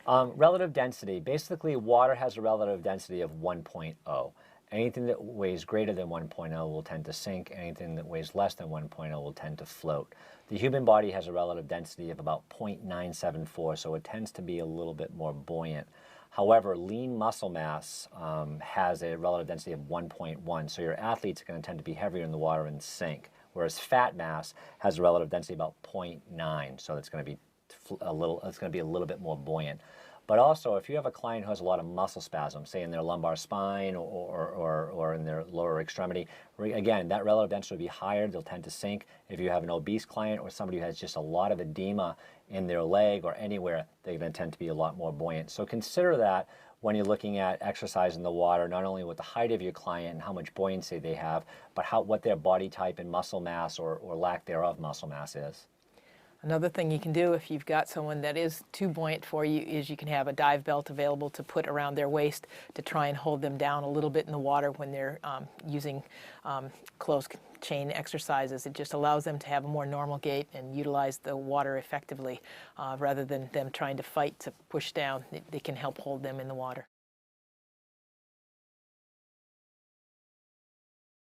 Relative density. Basically, water has a relative density of 1.0. Anything that weighs greater than 1.0 will tend to sink. Anything that weighs less than 1.0 will tend to float. The human body has a relative density of about 0.974, so it tends to be a little bit more buoyant. However, lean muscle mass has a relative density of 1.1, so your athletes are going to tend to be heavier in the water and sink. Whereas fat mass has a relative density of about 0.9, so it's going to be a little bit more buoyant. But also, if you have a client who has a lot of muscle spasms, say in their lumbar spine or in their lower extremity, again, that relative density will be higher. They'll tend to sink. If you have an obese client or somebody who has just a lot of edema in their leg or anywhere, they're going to tend to be a lot more buoyant. So consider that when you're looking at exercise in the water, not only with the height of your client and how much buoyancy they have, but what their body type and muscle mass or lack thereof muscle mass is. Another thing you can do if you've got someone that is too buoyant for you is you can have a dive belt available to put around their waist to try and hold them down a little bit in the water when they're using closed chain exercises. It just allows them to have a more normal gait and utilize the water effectively rather than them trying to fight to push down. They can help hold them in the water.